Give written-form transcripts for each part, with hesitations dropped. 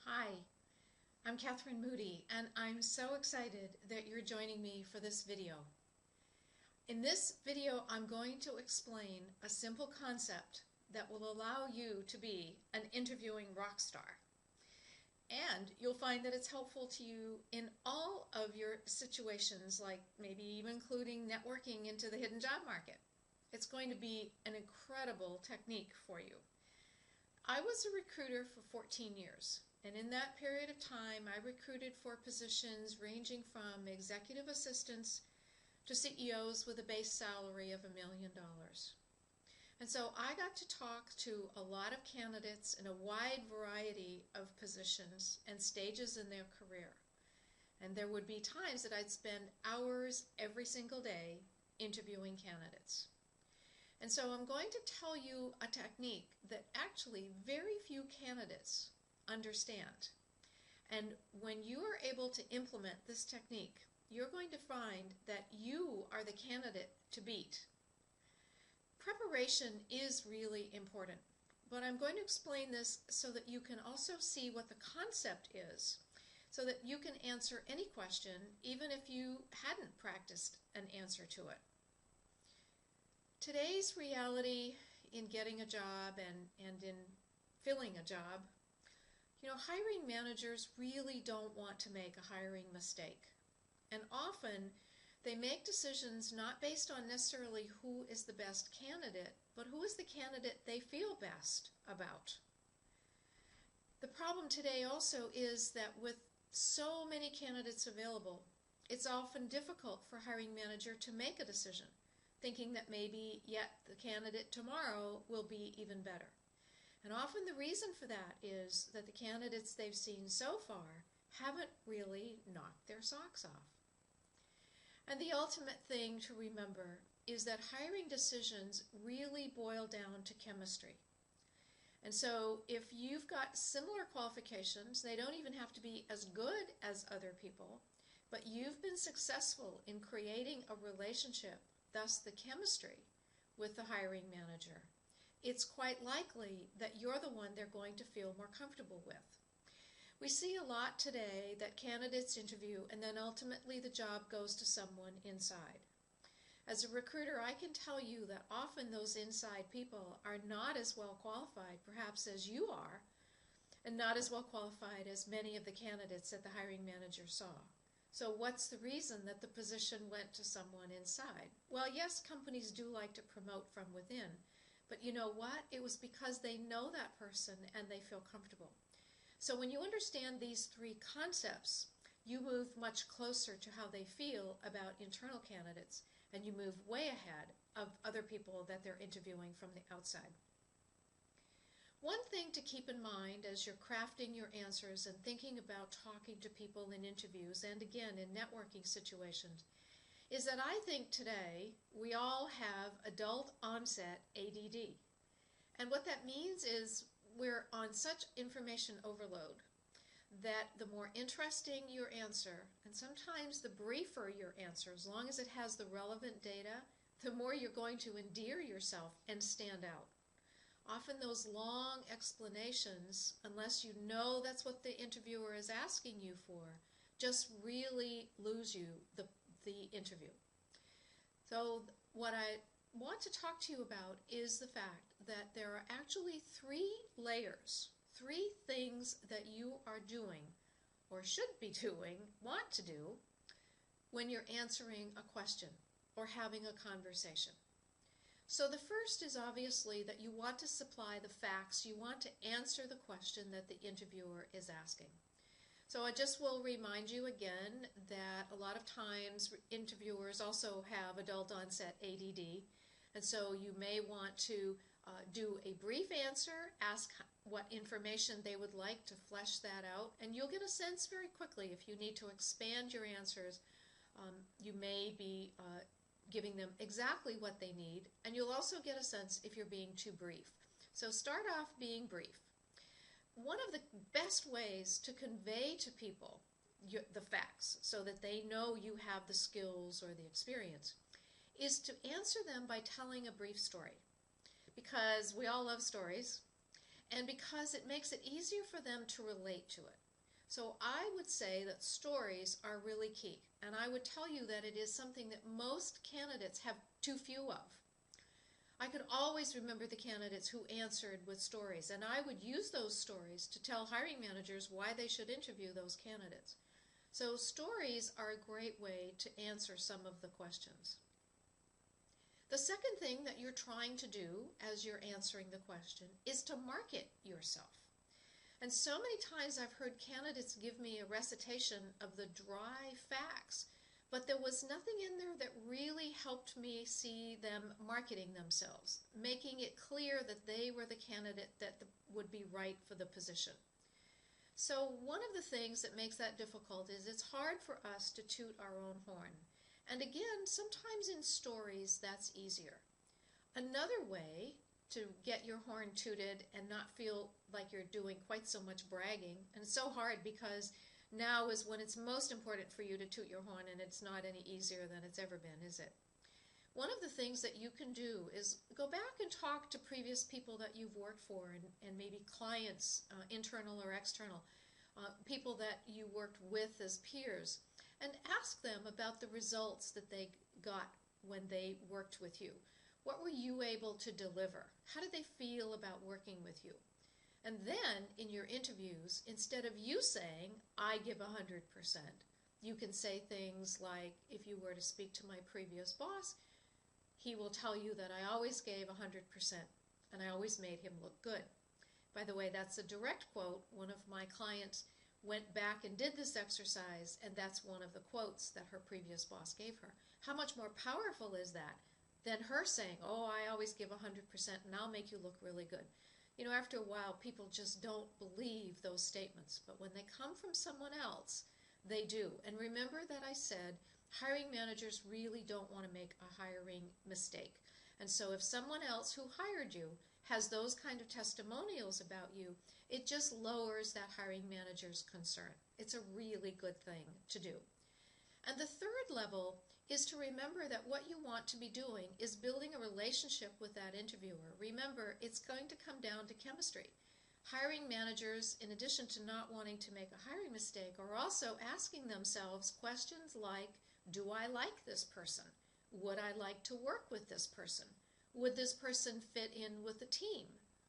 Hi, I'm Catherine Moody, and I'm so excited that you're joining me for this video. In this video, I'm going to explain a simple concept that will allow you to be an interviewing rock star. And you'll find that it's helpful to you in all of your situations, like maybe even including networking into the hidden job market. It's going to be an incredible technique for you. I was a recruiter for 14 years. And in that period of time, I recruited for positions ranging from executive assistants to CEOs with a base salary of $1 million. And so I got to talk to a lot of candidates in a wide variety of positions and stages in their career. And there would be times that I'd spend hours every single day interviewing candidates. And so I'm going to tell you a technique that actually very few candidates understand. And when you are able to implement this technique, you're going to find that you are the candidate to beat. Preparation is really important, but I'm going to explain this so that you can also see what the concept is, so that you can answer any question even if you hadn't practiced an answer to it. Today's reality in getting a job and in filling a job, hiring managers really don't want to make a hiring mistake. And often they make decisions not based on necessarily who is the best candidate, but who is the candidate they feel best about. The problem today also is that with so many candidates available, it's often difficult for a hiring manager to make a decision, thinking that maybe yet the candidate tomorrow will be even better. And often the reason for that is that the candidates they've seen so far haven't really knocked their socks off. And the ultimate thing to remember is that hiring decisions really boil down to chemistry. And so if you've got similar qualifications, they don't even have to be as good as other people, but you've been successful in creating a relationship, thus the chemistry, with the hiring manager, it's quite likely that you're the one they're going to feel more comfortable with. We see a lot today that candidates interview and then ultimately the job goes to someone inside. As a recruiter, I can tell you that often those inside people are not as well qualified perhaps as you are, and not as well qualified as many of the candidates that the hiring manager saw. So what's the reason that the position went to someone inside? Well, yes, companies do like to promote from within, but you know what? It was because they know that person and they feel comfortable. So when you understand these three concepts, you move much closer to how they feel about internal candidates, and you move way ahead of other people that they're interviewing from the outside. One thing to keep in mind as you're crafting your answers and thinking about talking to people in interviews and again in networking situations is that I think today we all have adult onset ADD. And what that means is we're on such information overload that the more interesting your answer, and sometimes the briefer your answer, as long as it has the relevant data, the more you're going to endear yourself and stand out. Often those long explanations, unless you know that's what the interviewer is asking you for, just really lose you the interview. So what I want to talk to you about is the fact that there are actually three layers, three things that you are doing or should be doing, want to do, when you're answering a question or having a conversation. So the first is obviously that you want to supply the facts, you want to answer the question that the interviewer is asking. So I just will remind you again that a lot of times interviewers also have adult onset ADD, and so you may want to do a brief answer, ask what information they would like to flesh that out, and you'll get a sense very quickly if you need to expand your answers. You may be giving them exactly what they need, and you'll also get a sense if you're being too brief. So start off being brief. One of the best ways to convey to people the facts so that they know you have the skills or the experience is to answer them by telling a brief story. Because we all love stories, and because it makes it easier for them to relate to it. So I would say that stories are really key, and I would tell you that it is something that most candidates have too few of. I could always remember the candidates who answered with stories, and I would use those stories to tell hiring managers why they should interview those candidates. So stories are a great way to answer some of the questions. The second thing that you're trying to do as you're answering the question is to market yourself. And so many times I've heard candidates give me a recitation of the dry facts, but there was nothing in there that really helped me see them marketing themselves, making it clear that they were the candidate that would be right for the position. So one of the things that makes that difficult is it's hard for us to toot our own horn. And again, sometimes in stories that's easier. Another way to get your horn tooted and not feel like you're doing quite so much bragging, and it's so hard because now is when it's most important for you to toot your horn, and it's not any easier than it's ever been, is it? One of the things that you can do is go back and talk to previous people that you've worked for, and maybe clients, internal or external, people that you worked with as peers, and ask them about the results that they got when they worked with you. What were you able to deliver? How did they feel about working with you? And then in your interviews, instead of you saying, I give 100%, you can say things like, if you were to speak to my previous boss, he will tell you that I always gave 100% and I always made him look good. By the way, that's a direct quote. One of my clients went back and did this exercise, and that's one of the quotes that her previous boss gave her. How much more powerful is that than her saying, oh, I always give 100% and I'll make you look really good? You know, after a while, people just don't believe those statements. But when they come from someone else, they do. And remember that I said hiring managers really don't want to make a hiring mistake. And so if someone else who hired you has those kind of testimonials about you, it just lowers that hiring manager's concern. It's a really good thing to do. And the third level is to remember that what you want to be doing is building a relationship with that interviewer. Remember, it's going to come down to chemistry. Hiring managers, in addition to not wanting to make a hiring mistake, are also asking themselves questions like, do I like this person? Would I like to work with this person? Would this person fit in with the team,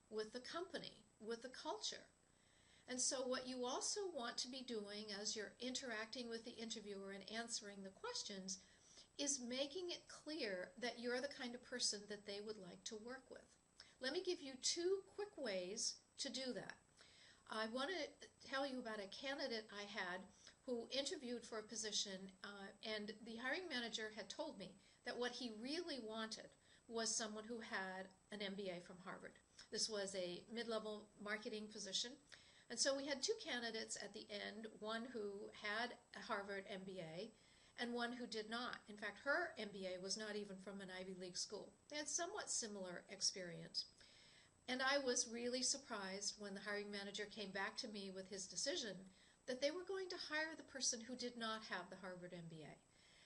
with the company, with the culture? And so what you also want to be doing as you're interacting with the interviewer and answering the questions is making it clear that you're the kind of person that they would like to work with. Let me give you 2 quick ways to do that. I want to tell you about a candidate I had who interviewed for a position, and the hiring manager had told me that what he really wanted was someone who had an MBA from Harvard. This was a mid-level marketing position. And so we had 2 candidates at the end, one who had a Harvard MBA and one who did not. In fact, her MBA was not even from an Ivy League school. They had somewhat similar experience. And I was really surprised when the hiring manager came back to me with his decision that they were going to hire the person who did not have the Harvard MBA.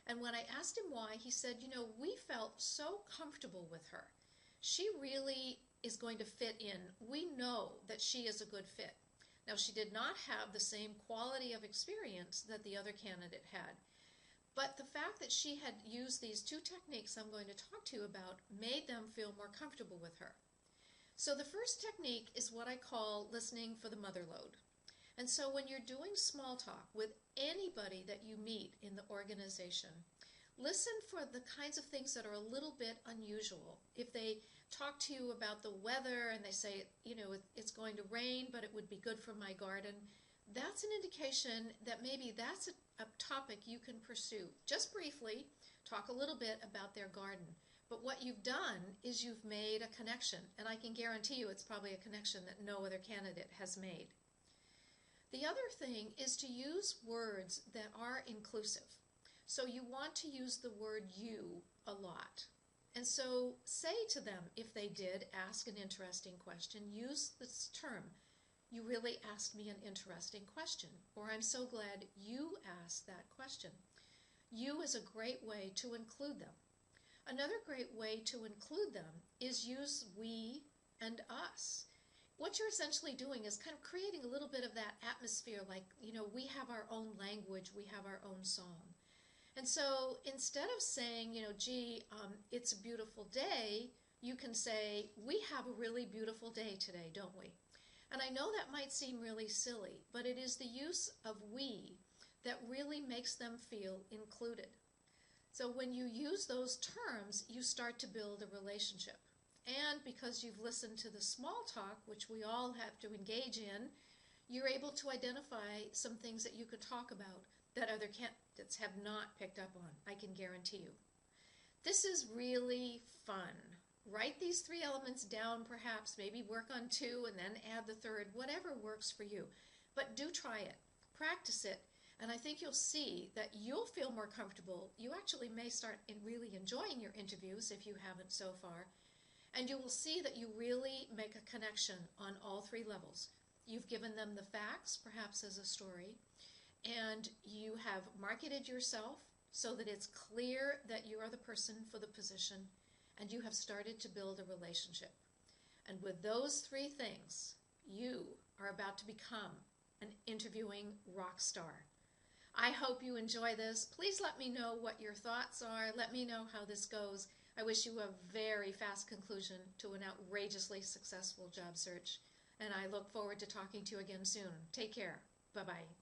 And when I asked him why, he said, you know, we felt so comfortable with her. She really is going to fit in. We know that she is a good fit. Now, she did not have the same quality of experience that the other candidate had. But the fact that she had used these 2 techniques I'm going to talk to you about made them feel more comfortable with her. So the first technique is what I call listening for the mother lode. And so when you're doing small talk with anybody that you meet in the organization, listen for the kinds of things that are a little bit unusual. If they talk to you about the weather and they say, you know, it's going to rain, but it would be good for my garden, that's an indication that maybe that's a topic you can pursue. Just briefly, talk a little bit about their garden. But what you've done is you've made a connection, and I can guarantee you it's probably a connection that no other candidate has made. The other thing is to use words that are inclusive. So you want to use the word you a lot. And so say to them, if they did ask an interesting question, use this term. You really asked me an interesting question, or I'm so glad you asked that question. You is a great way to include them. Another great way to include them is use we and us. what you're essentially doing is kind of creating a little bit of that atmosphere, like, we have our own language, we have our own song. And so instead of saying, gee, it's a beautiful day, you can say, we have a really beautiful day today, don't we? And I know that might seem really silly, but it is the use of we that really makes them feel included. So when you use those terms, you start to build a relationship. And because you've listened to the small talk, which we all have to engage in, you're able to identify some things that you could talk about that other candidates have not picked up on, I can guarantee you. This is really fun. Write these 3 elements down perhaps, maybe work on 2 and then add the 3rd, whatever works for you. But do try it, practice it, and I think you'll see that you'll feel more comfortable. You actually may start really enjoying your interviews if you haven't so far, and you will see that you really make a connection on all 3 levels. You've given them the facts, perhaps as a story, and you have marketed yourself so that it's clear that you are the person for the position, and you have started to build a relationship. And with those 3 things, you are about to become an interviewing rock star. I hope you enjoy this. Please let me know what your thoughts are. Let me know how this goes. I wish you a very fast conclusion to an outrageously successful job search, and I look forward to talking to you again soon. Take care. Bye-bye.